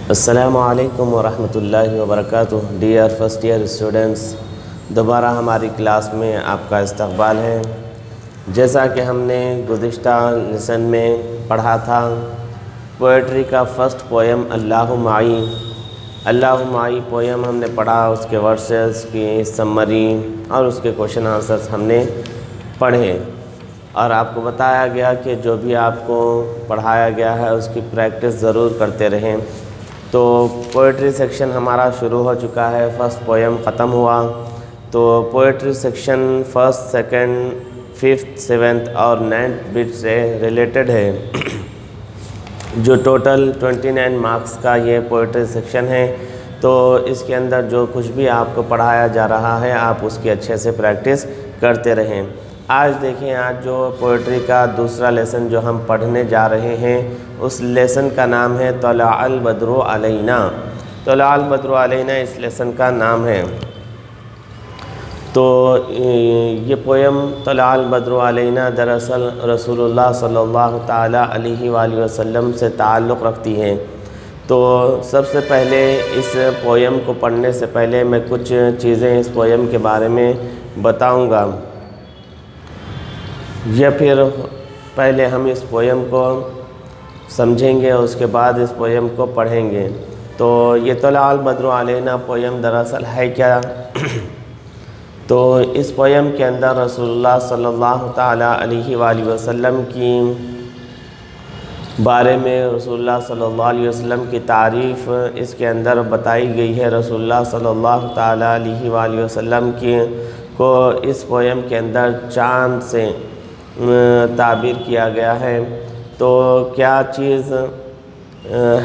السلام علیکم ورحمۃ اللہ وبرکاتہ۔ ڈیئر فرسٹ ایئر اسٹوڈنٹس، دوبارہ ہماری کلاس میں آپ کا استقبال ہے۔ جیسا کہ ہم نے گزشتہ لیسن میں پڑھا تھا، پوئٹری کا فرسٹ پویم اللہ معی پویم ہم نے پڑھا، اس کے ورسز کی سمری اور اس کے کوشچن آنسرز ہم نے پڑھے، اور آپ کو بتایا گیا کہ جو بھی آپ کو پڑھایا گیا ہے اس کی پریکٹس ضرور کرتے رہیں۔ تو پوئٹری سیکشن ہمارا شروع ہو چکا ہے، فرسٹ پویم ختم ہوا، تو poetry section first, second, fifth, seventh اور 9th بٹ سے ریلیٹڈ ہے، جو ٹوٹل 29 مارکس کا یہ پوئٹری سیکشن ہے۔ تو اس کے اندر جو کچھ بھی آپ کو پڑھایا جا رہا ہے آپ اس کی اچھے سے پریکٹس کرتے رہیں۔ آج دیکھیں، آج جو پوئٹری کا دوسرا لیسن جو ہم پڑھنے جا رہے ہیں، اس لیسن کا نام ہے طلع البدر علینا۔ طلع البدر علینا اس لیسن کا نام ہے۔ تو یہ پویم طلع البدر علینا دراصل رسول اللہ صلی اللہ تعالیٰ علیہ وآلہ وسلم سے تعلق رکھتی ہے۔ تو سب سے پہلے اس پویم کو پڑھنے سے پہلے میں کچھ چیزیں اس پویم کے بارے میں بتاؤں گا، یا پھر پہلے ہم اس پویم کو سمجھیں گے، اس کے بعد اس پویم کو پڑھیں گے۔ تو یہ طلع البدر علینا پویم دراصل ہے کیا؟ تو اس پویم کے اندر رسول اللہ صلی اللہ تعالیٰ علیہ وآلہ وسلم کی بارے میں، رسول اللہ صلی اللہ علیہ وسلم کی تعریف اس کے اندر بتائی گئی ہے۔ رسول اللہ صلی اللہ تعالیٰ علیہ وآلہ وسلم کو اس پویم کے اندر چاند سے تعبیر کیا گیا ہے۔ تو کیا چیز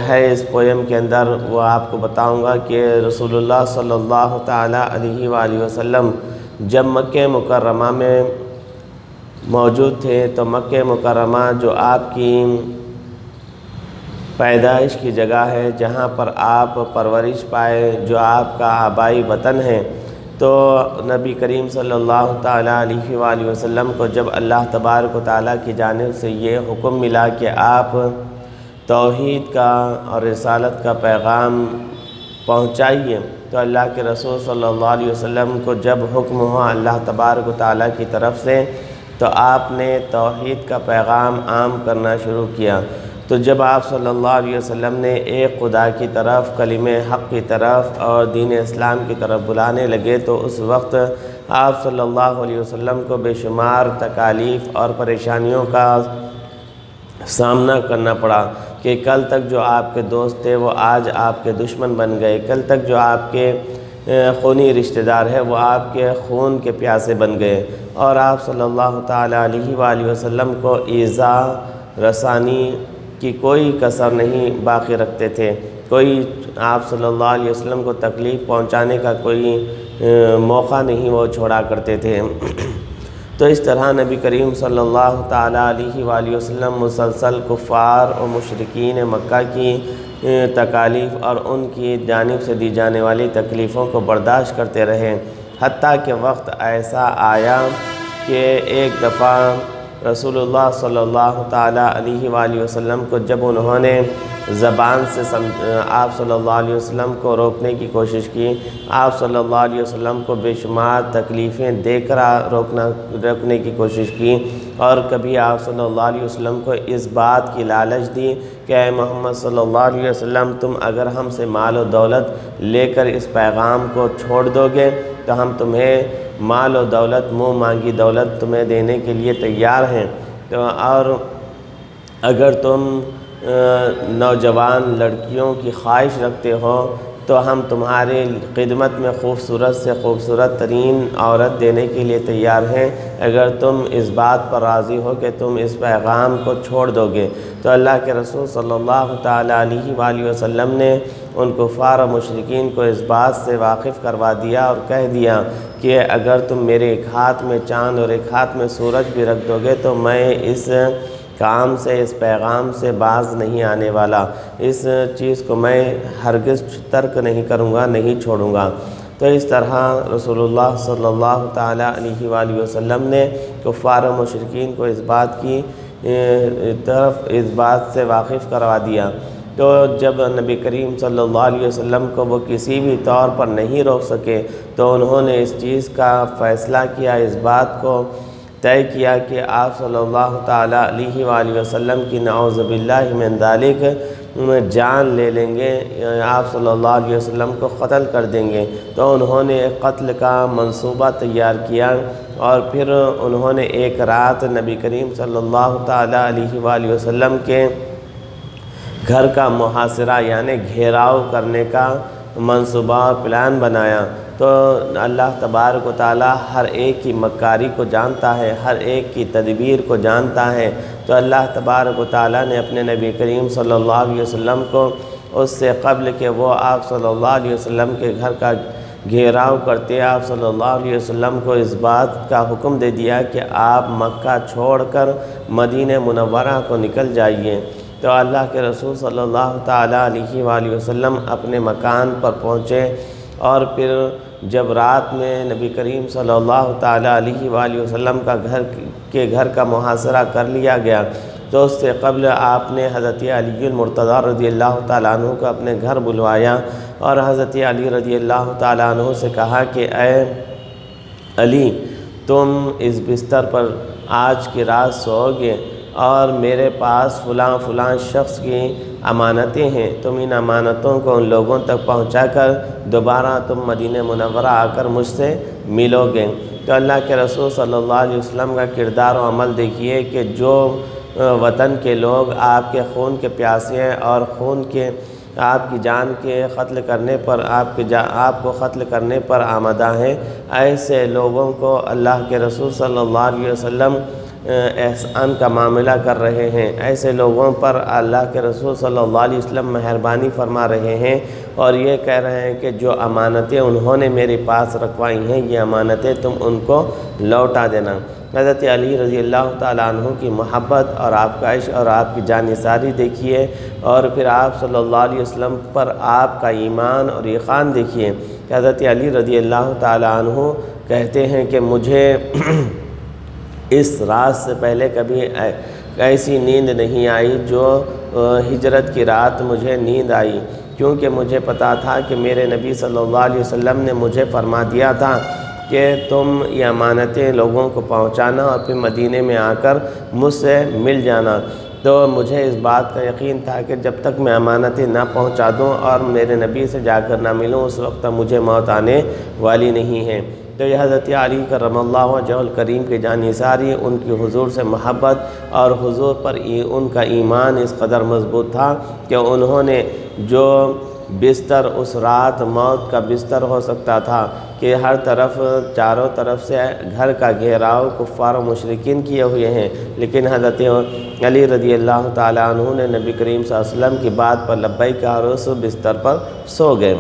ہے اس پویم کے اندر وہ آپ کو بتاؤں گا کہ رسول اللہ صلی اللہ تعالیٰ علیہ وآلہ وسلم جب مکہ مکرمہ میں موجود تھے تو مکہ مکرمہ جو آپ کی پیدائش کی جگہ ہے، جہاں پر آپ پرورش پائے، جو آپ کا آبائی وطن ہے، تو نبی کریم صلی اللہ تعالیٰ علیہ وآلہ وسلم کو جب اللہ تبارک و تعالیٰ کی جانب سے یہ حکم ملا کہ آپ توحید کا اور رسالت کا پیغام پہنچائیے، تو اللہ کے رسول صلی اللہ علیہ وسلم کو جب حکم ہوا اللہ تبارک و تعالیٰ کی طرف سے، تو آپ نے توحید کا پیغام عام کرنا شروع کیا۔ تو جب آپ صلی اللہ علیہ وسلم نے ایک خدا کی طرف، کلمہ حق کی طرف اور دین اسلام کی طرف بلانے لگے، تو اس وقت آپ صلی اللہ علیہ وسلم کو بے شمار تکالیف اور پریشانیوں کا سامنا کرنا پڑا، کہ کل تک جو آپ کے دوست تھے وہ آج آپ کے دشمن بن گئے، کل تک جو آپ کے خونی رشتہ دار ہے وہ آپ کے خون کے پیاسے بن گئے، اور آپ صلی اللہ تعالیٰ علیہ وآلہ وسلم کو ایذا رسانی کی کوئی کسر نہیں باقی رکھتے تھے، کوئی آپ صلی اللہ علیہ وسلم کو تکلیف پہنچانے کا کوئی موقع نہیں وہ چھوڑا کرتے تھے۔ تو اس طرح نبی کریم صلی اللہ تعالیٰ علیہ وآلہ وسلم مسلسل کفار اور مشرکین مکہ کی تکالیف اور ان کی جانب سے دی جانے والی تکلیفوں کو برداشت کرتے رہے، حتیٰ کہ وقت ایسا آیا کہ ایک دفعہ رسول اللہ صلی اللہ تعالیٰ علیہ وآلہ وسلم کو جب انہوں نے زبان سے آپ صلی اللہ علیہ وسلم کو روکنے کی کوشش کی، آپ صلی اللہ علیہ وسلم کو بے شمار تکلیفیں دے کر روکنے کی کوشش کی، اور کبھی آپ صلی اللہ علیہ وسلم کو اس بات کی لالچ دی کہ اے محمد صلی اللہ علیہ وسلم، تم اگر ہم سے مال و دولت لے کر اس پیغام کو چھوڑ دو گے تو ہم تمہیں مال و دولت، منہ مانگی دولت تمہیں دینے کے لیے تیار ہیں، اور اگر تم نوجوان لڑکیوں کی خواہش رکھتے ہو تو ہم تمہاری خدمت میں خوبصورت سے خوبصورت ترین عورت دینے کے لیے تیار ہیں، اگر تم اس بات پر راضی ہو کہ تم اس پیغام کو چھوڑ دو گے۔ تو اللہ کے رسول صلی اللہ تعالیٰ علیہ وآلہ وسلم نے ان کفار و مشرکین کو اس بات سے واقف کروا دیا اور کہہ دیا کہ اگر تم میرے ایک ہاتھ میں چاند اور ایک ہاتھ میں سورج بھی رکھ دو گے تو میں اس کام سے، اس پیغام سے باز نہیں آنے والا، اس چیز کو میں ہرگز ترک نہیں کروں گا، نہیں چھوڑوں گا۔ تو اس طرح رسول اللہ صلی اللہ تعالیٰ علیہ وآلہ وسلم نے کفار و مشرکین کو اس بات کی طرف اس بات سے واقف کروا دیا۔ تو جب نبی کریم صلی اللہ علیہ وسلم کو وہ کسی بھی طور پر نہیں روک سکے تو انہوں نے اس چیز کا فیصلہ کیا، اس بات کو طے کیا کہ آپ صلی اللہ تعالیٰ علیہ وآلہ وسلم کی نعوذ باللہ من ذالک جان لے لیں گے، آپ صلی اللہ علیہ وسلم کو قتل کر دیں گے۔ تو انہوں نے قتل کا منصوبہ تیار کیا اور پھر انہوں نے ایک رات نبی کریم صلی اللہ تعالیٰ علیہ وآلہ وسلم کے گھر کا محاصرہ یعنی گھیراؤ کرنے کا منصوبہ اور پلان بنایا۔ تو اللہ تبارک و تعالیٰ ہر ایک کی مکاری کو جانتا ہے، ہر ایک کی تدبیر کو جانتا ہے۔ تو اللہ تبارک و تعالیٰ نے اپنے نبی کریم صلی اللہ علیہ وسلم کو اس سے قبل کہ وہ آپ صلی اللہ علیہ وسلم کے گھر کا گھیراؤ کرتے، آپ صلی اللہ علیہ وسلم کو اس بات کا حکم دے دیا کہ آپ مکہ چھوڑ کر مدینہ منورہ کو نکل جائیے۔ تو اللہ کے رسول صلی اللہ تعالیٰ علیہ وآلہ وسلم اپنے مکان پر پہنچے، اور پھر جب رات میں نبی کریم صلی اللہ تعالیٰ علیہ وآلہ وسلم کا گھر کا محاصرہ کر لیا گیا تو اس سے قبل آپ نے حضرت علی المرتضیٰ رضی اللہ تعالیٰ عنہ کو اپنے گھر بلوایا اور حضرت علی رضی اللہ تعالیٰ عنہ سے کہا کہ اے علی، تم اس بستر پر آج کی رات سو گے اور میرے پاس فلاں فلاں شخص کی امانتیں ہیں، تم ان امانتوں کو ان لوگوں تک پہنچا کر دوبارہ تم مدینہ منورہ آ کر مجھ سے ملو گے۔ تو اللہ کے رسول صلی اللہ علیہ وسلم کا کردار و عمل دیکھیے کہ جو وطن کے لوگ آپ کے خون کے پیاسے ہیں اور خون کے آپ کی جان کے قتل کرنے پر آپ کو قتل کرنے پر آمادہ ہیں، ایسے لوگوں کو اللہ کے رسول صلی اللہ علیہ وسلم احسان کا معاملہ کر رہے ہیں، ایسے لوگوں پر اللہ کے رسول صلی اللہ علیہ وسلم مہربانی فرما رہے ہیں اور یہ کہہ رہے ہیں کہ جو امانتیں انہوں نے میرے پاس رکھوائی ہیں یہ امانتیں تم ان کو لوٹا دینا۔ حضرت علی رضی اللہ تعالیٰ عنہ کی محبت اور آپ کا عشق اور آپ کی جانثاری دیکھیے، اور پھر آپ صلی اللہ علیہ وسلم پر آپ کا ایمان اور یقین دیکھیے کہ حضرت علی رضی اللہ تعالیٰ عنہ کہتے ہیں کہ مجھے اس رات سے پہلے کبھی ایسی نیند نہیں آئی جو ہجرت کی رات مجھے نیند آئی، کیونکہ مجھے پتا تھا کہ میرے نبی صلی اللہ علیہ وسلم نے مجھے فرما دیا تھا کہ تم یہ امانتیں لوگوں کو پہنچانا اور پھر مدینے میں آ کر مجھ سے مل جانا۔ تو مجھے اس بات کا یقین تھا کہ جب تک میں امانتیں نہ پہنچا دوں اور میرے نبی سے جا کر نہ ملوں اس وقت مجھے موت آنے والی نہیں ہے۔ تو یہ حضرت علی کرم اللہ وجہہ الکریم کی جانثاری، ان کی حضور سے محبت اور حضور پر ان کا ایمان اس قدر مضبوط تھا کہ انہوں نے جو بستر اس رات موت کا بستر ہو سکتا تھا کہ ہر طرف چاروں طرف سے گھر کا گھیراؤ کفار و مشرکین کیے ہوئے ہیں، لیکن حضرت علی رضی اللہ تعالیٰ عنہ نے نبی کریم صلی اللہ علیہ وسلم کی بات پر لبیک کہا اور اس بستر پر سو گئے۔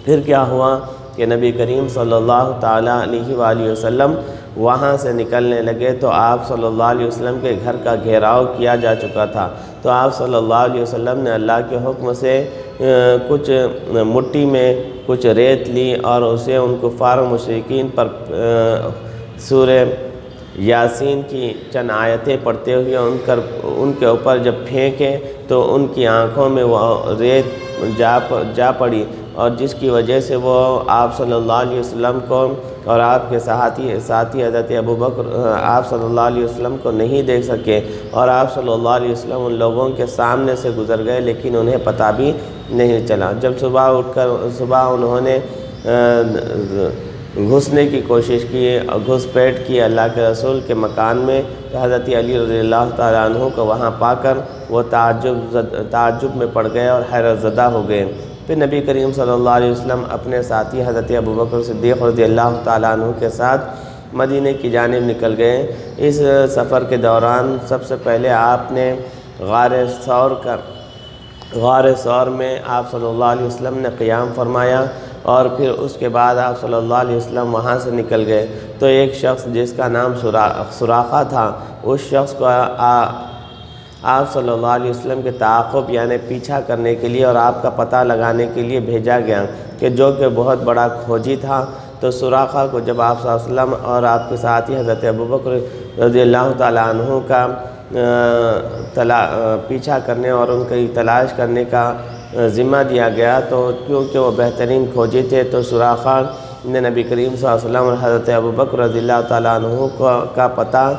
پھر کیا ہوا کہ نبی کریم صلی اللہ تعالیٰ علیہ وآلہ وسلم وہاں سے نکلنے لگے تو آپ صلی اللہ علیہ وسلم کے گھر کا گھیراؤ کیا جا چکا تھا۔ تو آپ صلی اللہ علیہ وسلم نے اللہ کے حکم سے کچھ مٹی میں کچھ ریت لی اور اسے ان کفار و مشرکین پر سورہ یاسین کی چند آیتیں پڑھتے ہوئے ان کے اوپر جب پھینکے تو ان کی آنکھوں میں وہ ریت جا پڑی، اور جس کی وجہ سے وہ آپ صلی اللہ علیہ وسلم کو اور آپ کے ساتھی حضرت ابوبکر آپ صلی اللہ علیہ وسلم کو نہیں دیکھ سکے، اور آپ صلی اللہ علیہ وسلم ان لوگوں کے سامنے سے گزر گئے لیکن انہیں پتہ بھی نہیں چلا۔ جب صبح انہوں نے گھسنے کی کوشش کی، گھس پیٹ کی اللہ کے رسول کے مکان میں، تو حضرت علی رضی اللہ تعالیٰ عنہ کو وہاں پا کر وہ تعجب میں پڑ گئے اور حیرت زدہ ہو گئے۔ پھر نبی کریم صلی اللہ علیہ وسلم اپنے ساتھی حضرت ابوبکر صدیق رضی اللہ تعالیٰ عنہ کے ساتھ مدینہ کی جانب نکل گئے۔ اس سفر کے دوران سب سے پہلے آپ نے غار ثور میں آپ صلی اللہ علیہ وسلم نے قیام فرمایا، اور پھر اس کے بعد آپ صلی اللہ علیہ وسلم وہاں سے نکل گئے تو ایک شخص جس کا نام سراقہ تھا، اس شخص کو آپ صلی اللہ علیہ وسلم کے تعاقب یعنی پیچھا کرنے کے لیے اور آپ کا پتہ لگانے کے لیے بھیجا گیا کہ جو کہ بہت بڑا کھوجی تھا۔ تو سراقہ کو جب آپ صلی اللہ علیہ وسلم اور آپ کے ساتھی حضرت ابوبکر رضی اللہ تعالیٰ عنہ کا پیچھا کرنے اور ان کی تلاش کرنے کا ذمہ دیا گیا، تو کیونکہ وہ بہترین کھوجی تھے تو سراقہ نے نبی کریم صلی اللہ علیہ وسلم اور حضرت ابوبکر رضی اللہ تعالیٰ عنہ کا پتہ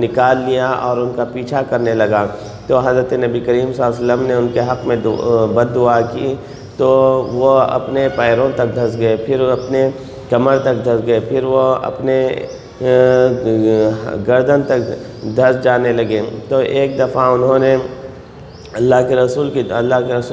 نکال لیا اور ان کا پیچھا کرنے لگا۔ تو حضرت نبی کریم صلی اللہ علیہ وسلم نے ان کے حق میں بد دعا کی، تو وہ اپنے پیروں تک دھس گئے، پھر اپنے کمر تک دھس گئے، پھر وہ اپنے گردن تک دھس جانے لگے۔ تو ایک دفعہ انہوں نے اللہ کے رسول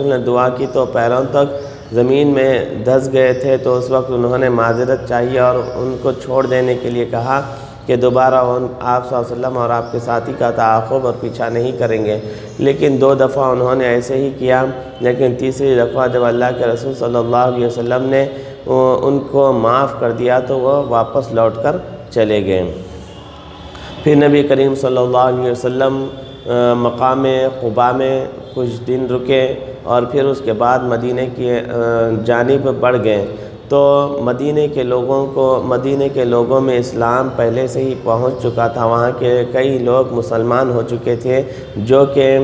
نے دعا کی تو پیروں تک زمین میں دھس گئے تھے، تو اس وقت انہوں نے معذرت چاہیے اور ان کو چھوڑ دینے کے لیے کہا کہ دوبارہ آپ صلی اللہ علیہ وسلم اور آپ کے ساتھی کا تعاقب اور پیچھا نہیں کریں گے۔ لیکن 2 دفعہ انہوں نے ایسے ہی کیا، لیکن تیسری دفعہ جب اللہ کے رسول صلی اللہ علیہ وسلم نے ان کو معاف کر دیا تو وہ واپس لوٹ کر چلے گئے۔ پھر نبی کریم صلی اللہ علیہ وسلم مقام قباء میں کچھ دن رکے اور پھر اس کے بعد مدینہ کی جانب بڑھ گئے۔ تو مدینہ کے لوگوں میں اسلام پہلے سے ہی پہنچ چکا تھا، وہاں کے کئی لوگ مسلمان ہو چکے تھے جو کہ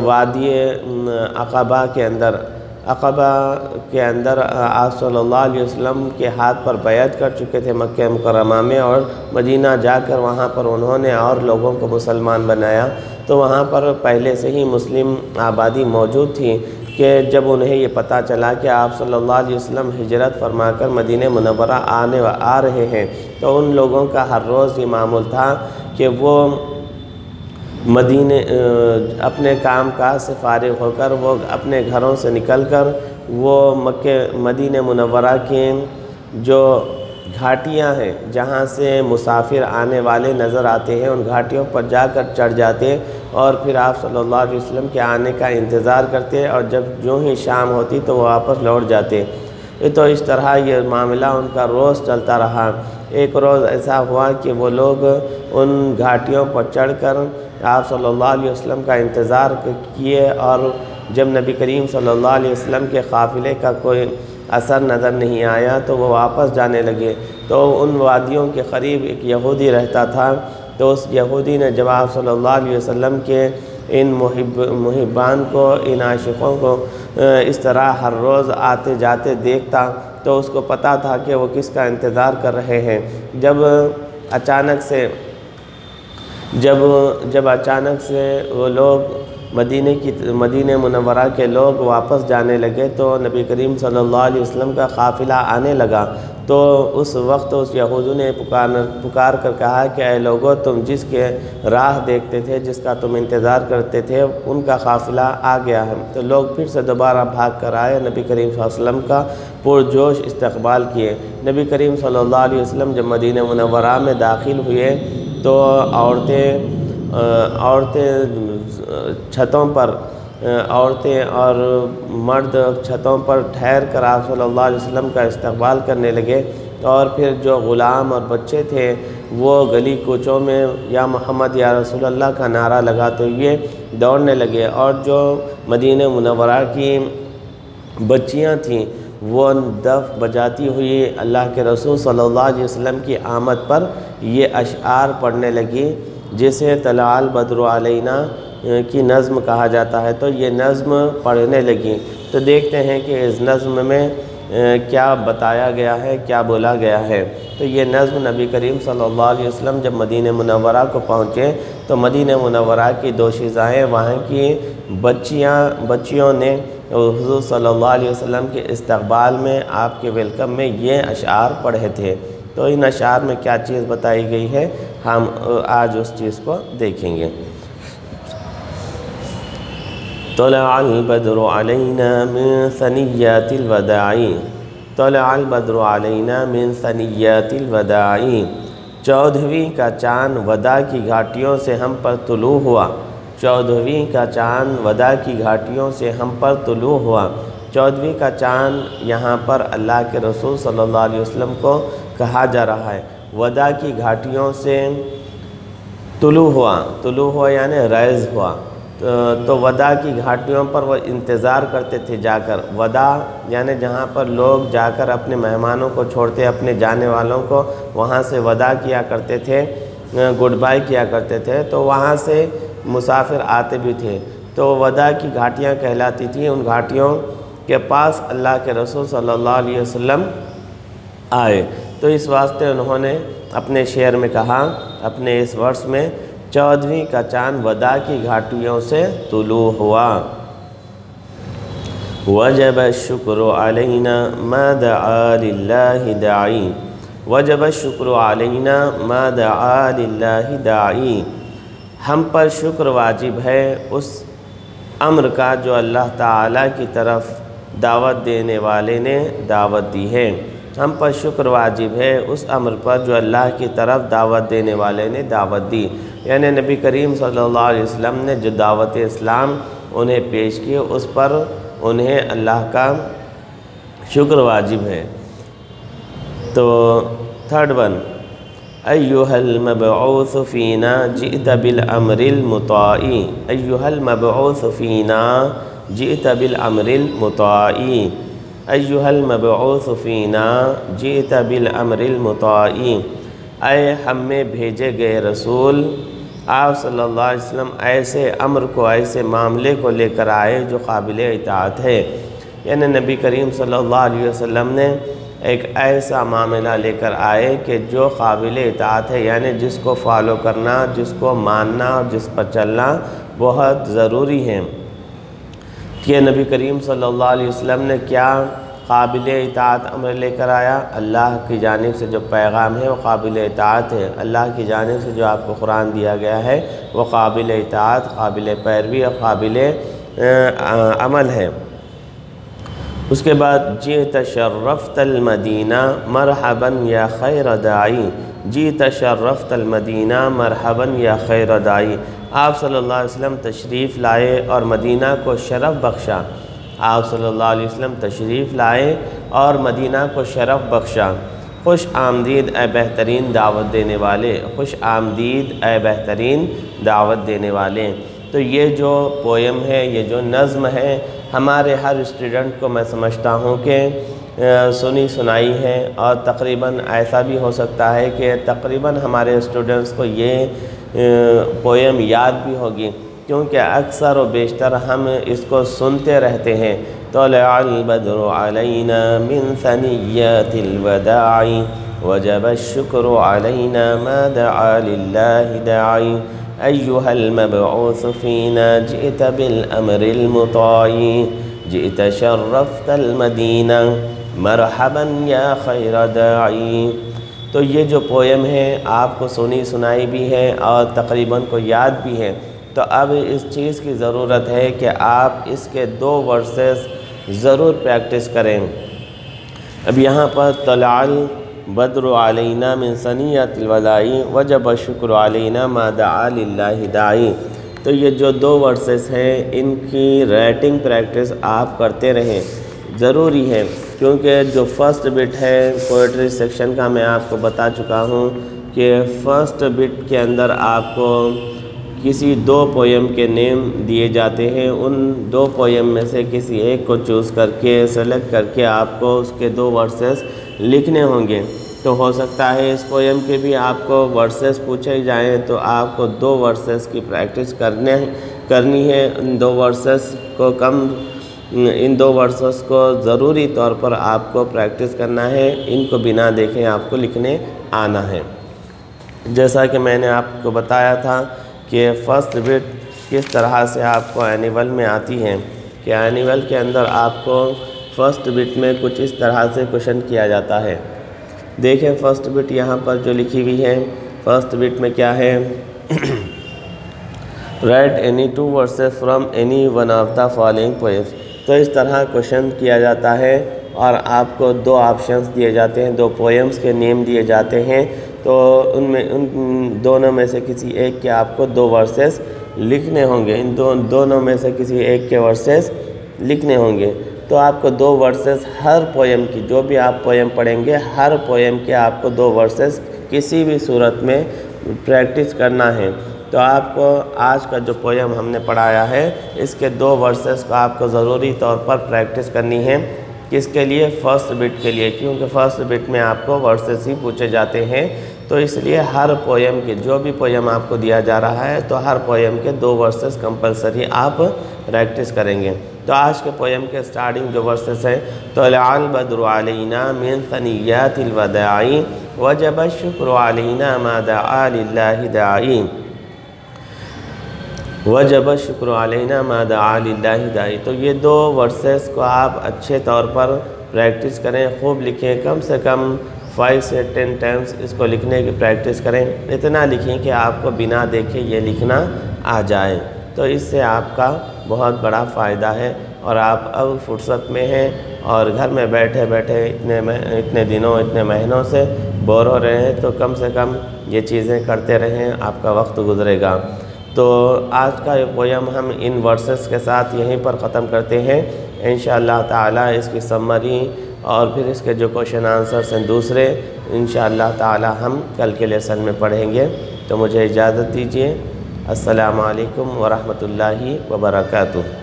وادی عقبہ کے اندر آپ صلی اللہ علیہ وسلم کے ہاتھ پر بیعت کر چکے تھے مکہ مکرمہ میں، اور مدینہ جا کر وہاں پر انہوں نے اور لوگوں کو مسلمان بنایا۔ تو وہاں پر پہلے سے ہی مسلم آبادی موجود تھی کہ جب انہیں یہ پتہ چلا کہ آپ صلی اللہ علیہ وسلم ہجرت فرما کر مدینہ منورہ آ رہے ہیں، تو ان لوگوں کا ہر روز یہ معمول تھا کہ وہ اپنے کام کاج سے فارغ ہو کر وہ اپنے گھروں سے نکل کر وہ مدینہ منورہ کے جو گھاٹیاں ہیں جہاں سے مسافر آنے والے نظر آتے ہیں، ان گھاٹیوں پر جا کر چڑھ جاتے اور پھر آپ صلی اللہ علیہ وسلم کے آنے کا انتظار کرتے، اور جب جو ہی شام ہوتی تو وہ واپس لوٹ جاتے۔ تو اس طرح یہ معاملہ ان کا روز چلتا رہا۔ ایک روز ایسا ہوا کہ وہ لوگ ان گھاٹیوں پر چڑھ کر آپ صلی اللہ علیہ وسلم کا انتظار کیے، اور جب نبی کریم صلی اللہ علیہ وسلم کے قافلے کا کوئی اثر نظر نہیں آیا تو وہ واپس جانے لگے۔ تو ان وادیوں کے قریب ایک یہودی رہتا تھا، تو اس یہودی نے جب آپ صلی اللہ علیہ وسلم کے ان محبان کو، ان عاشقوں کو اس طرح ہر روز آتے جاتے دیکھتا تو اس کو پتہ تھا کہ وہ کس کا انتظار کر رہے ہیں۔ جب اچانک سے وہ لوگ مدینہ منورہ کے لوگ واپس جانے لگے تو نبی کریم صلی اللہ علیہ وسلم کا قافلہ آنے لگا۔ تو اس وقت اس یہودی نے پکار کر کہا کہ اے لوگو، تم جس کے راہ دیکھتے تھے، جس کا تم انتظار کرتے تھے، ان کا قافلہ آ گیا ہے۔ تو لوگ پھر سے دوبارہ بھاگ کر آئے، نبی کریم صلی اللہ علیہ وسلم کا پرجوش استقبال کیے۔ نبی کریم صلی اللہ علیہ وسلم جب مدینہ منورہ میں داخل ہوئے تو عورتیں اور مرد چھتوں پر ٹھہر کر آپ صلی اللہ علیہ وسلم کا استقبال کرنے لگے، اور پھر جو غلام اور بچے تھے وہ گلی کوچوں میں یا محمد یا رسول اللہ کا نعرہ لگاتے ہوئے دوڑنے لگے، اور جو مدینہ منورہ کی بچیاں تھیں وہ دف بجاتی ہوئی اللہ کے رسول صلی اللہ علیہ وسلم کی آمد پر یہ اشعار پڑھنے لگی، جسے طلع البدر علینا کی نظم کہا جاتا ہے۔ تو یہ نظم پڑھنے لگی، تو دیکھتے ہیں کہ اس نظم میں کیا بتایا گیا ہے، کیا بولا گیا ہے۔ تو یہ نظم نبی کریم صلی اللہ علیہ وسلم جب مدینہ منورہ کو پہنچے تو مدینہ منورہ کی دوشیزائیں، وہاں کی بچیوں نے حضور صلی اللہ علیہ وسلم کے استقبال میں، آپ کے ویلکم میں یہ اشعار پڑھے تھے۔ تو ان اشعار میں کیا چیز بتائی گئی ہے، ہم آج اس چیز کو دیکھیں گے۔ طلع البدر علینا من ثنیات الوداع، طلع البدر علینا من ثنیات الوداع، 14ویں کا چاند وداع کی گھاٹیوں سے ہم پر طلوع ہوا، 14ویں کا چاند وداع کی گھاٹیوں سے ہم پر طلوع ہوا۔ 14ویں کا چاند یہاں پر اللہ کے رسول صلی اللہ علیہ وسلم کو کہا جا رہا ہے۔ وداع کی گھاٹیوں سے طلوع ہوا یعنی ریز ہوا۔ تو وداع کی گھاٹیوں پر وہ انتظار کرتے تھے جا کر۔ وداع یعنی جہاں پر لوگ جا کر اپنے مہمانوں کو چھوڑتے، اپنے جانے والوں کو وہاں سے وداع کیا کرتے تھے۔ گڈ بائی کیا کرتے تھے تو وہاں سے مسافر آتے بھی تھے، تو وداع کی گھاٹیاں کہلاتی تھیں۔ ان گھاٹیوں کے پاس اللہ کے رسول صلی اللہ علیہ وسلم آئے، تو اس واسطے انہوں نے اپنے شعر میں کہا، اپنے اس ورس میں، 14ویں کا چاند وداع کی گھاٹیوں سے طلوع ہوا۔ وجب الشکر علینا ما دعا للہ داعی، وجب الشکر علینا ما دعا للہ داعی، ہم پر شکر واجب ہے اس امر کا جو اللہ تعالیٰ کی طرف دعوت دینے والے نے دعوت دی ہے۔ ہم پر شکر واجب ہے اس امر پر جو اللہ کی طرف دعوت دینے والے نے دعوت دی، یعنی نبی کریم صلی اللہ علیہ وسلم نے جو دعوت اسلام انہیں پیش کی، اس پر انہیں اللہ کا شکر واجب ہے۔ تو تھرڈ ون، ایھا المبعوث فینا جئت بالامر المطاع، ایھا المبعوث فینا جئت بالامر المطاع، ایھا المبعوث فینا جئت بالامر المطاع، اے ہم میں بھیجے گئے رسول، آپ صلی اللہ علیہ وسلم ایسے امر کو، ایسے معاملے کو لے کر آئے جو قابل اطاعت ہے، یعنی نبی کریم صلی اللہ علیہ وسلم نے ایک ایسا معاملہ لے کر آئے کہ جو قابل اطاعت ہے، یعنی جس کو فالو کرنا، جس کو ماننا اور جس پر چلنا بہت ضروری ہے۔ کہ نبی کریم صلی اللہ علیہ وسلم نے کیا قابل اطاعت امر لے کر آیا؟ اللہ کی جانب سے جو پیغام ہے وہ قابل اطاعت ہے، اللہ کی جانب سے جو آپ کو قرآن دیا گیا ہے وہ قابل اطاعت، قابل پیروی اور قابل عمل ہے۔ اس کے بعد جئت شرفت المدینہ مرحبا یا خیر داعی، جئت شرفت المدینہ مرحبا یا خیر داعی، آپ صلی اللہ علیہ وسلم تشریف لائے اور مدینہ کو شرف بخشا، آپ صلی اللہ علیہ وسلم تشریف لائے اور مدینہ کو شرف بخشا۔ خوش آمدید اے بہترین دعوت دینے والے، خوش آمدید اے بہترین دعوت دینے والے۔ تو یہ جو پویم ہے، یہ جو نظم ہے، ہمارے ہر اسٹوڈنٹ کو میں سمجھتا ہوں کہ سنی سنائی ہے، اور تقریباً ایسا بھی ہو سکتا ہے کہ تقریباً ہمارے اسٹوڈنٹس کو یہ پویم یاد بھی ہوگی، کیونکہ اکثر و بیشتر ہم اس کو سنتے رہتے ہیں۔ طلع البدر علینا من ثنیات الوداع، وجب الشکر علینا ما دعا للہ داعی، ایھا المبعوث فینا جئت بالامر المطاع، جئت شرفت المدینہ مرحبا یا خیر داعی۔ تو یہ جو پویم ہے آپ کو سنی سنائی بھی ہے اور تقریباً کو یاد بھی ہے، تو اب اس چیز کی ضرورت ہے کہ آپ اس کے 2 ورسز ضرور پریکٹس کریں۔ اب یہاں پر طلع البدر علینا من ثنیات الوداع وجب الشکر علینا ما دعا للہ داعی، تو یہ جو 2 ورسز ہیں ان کی رائٹنگ پریکٹس آپ کرتے رہیں، ضروری ہے، کیونکہ جو فرسٹ بٹ ہے پوئٹری سیکشن کا میں آپ کو بتا چکا ہوں کہ فرسٹ بٹ کے اندر آپ کو کسی 2 پویم کے نیم دیے جاتے ہیں، ان 2 پویم میں سے کسی ایک کو چوز کر کے سلیکٹ کر کے آپ کو اس کے 2 ورسز لکھنے ہوں گے۔ تو ہو سکتا ہے اس پویم کے بھی آپ کو ورسز پوچھے جائیں تو آپ کو 2 ورسز کی پریکٹس کرنی ہے۔ ان 2 ورسز کو ضروری طور پر آپ کو پریکٹس کرنا ہے، ان کو بنا دیکھیں آپ کو لکھنے آنا ہے۔ جیسا کہ میں نے آپ کو بتایا تھا کہ فرسٹ بٹ کس طرح سے آپ کو اینیول میں آتی ہے، کہ اینیول کے اندر آپ کو فرسٹ بٹ میں کچھ اس طرح سے کوشچن کیا جاتا ہے۔ دیکھیں فرسٹ بٹ یہاں پر جو لکھی ہوئی ہے، فرسٹ بٹ میں کیا ہے، write any 2 verses from any one of the following poems, تو اس طرح کوشچن کیا جاتا ہے اور آپ کو 2 آپشنز دیے جاتے ہیں، 2 پوئمز کے نیم دیے جاتے ہیں، تو ان دونوں میں سے کسی ایک کے آپ کو 2 ورسز لکھنے ہوں گے، ان دونوں میں سے کسی ایک کے ورسز لکھنے ہوں گے۔ تو آپ کو 2 ورسز ہر پوئم کی، جو بھی آپ پوئم پڑھیں گے ہر پوئم کے آپ کو 2 ورسز کسی بھی صورت میں پریکٹس کرنا ہے۔ تو آپ کو آج کا جو پوئم ہم نے پڑھایا ہے اس کے 2 ورسز کو آپ کو ضروری طور پر پریکٹس کرنی ہے۔ کس کے لیے؟ فرسٹ بٹ کے لیے، کیونکہ فرسٹ بٹ میں آپ کو ورسز ہی پوچھے جاتے ہیں تو اس لیے ہر پویم کے جو بھی پویم آپ کو دیا جا رہا ہے تو ہر پویم کے 2 ورسز کمپلسری آپ پریکٹس کریں گے۔ تو آج کے پویم کے سٹارٹنگ جو ورسز ہیں، طلع البدر علینا من ثنیات الوداع وجب الشکر علینا ما دعا للہ داعی، وجب الشکر علینا ما دعا للہ داعی۔ تو یہ 2 ورسز کو آپ اچھے طور پر پریکٹس کریں، خوب لکھیں، کم سے کم 5 سے 10 ٹائمز اس کو لکھنے کی پریکٹس کریں، اتنا لکھیں کہ آپ کو بنا دیکھے یہ لکھنا آ جائے۔ تو اس سے آپ کا بہت بڑا فائدہ ہے، اور آپ اب فرصت میں ہیں اور گھر میں بیٹھے بیٹھے اتنے دنوں اتنے مہینوں سے بور ہو رہے ہیں، تو کم سے کم یہ چیزیں کرتے رہیں، آپ کا وقت گزرے گا۔ تو آج کا یہ پویم ہم ان ورسز کے ساتھ یہیں پر ختم کرتے ہیں۔ انشاءاللہ تعالی اس کی سمری اور پھر اس کے جو کوشچن آنسرز ہیں دوسرے انشاءاللہ تعالی ہم کل کے لیسن میں پڑھیں گے۔ تو مجھے اجازت دیجیے۔ السلام علیکم ورحمۃ اللہ وبرکاتہ۔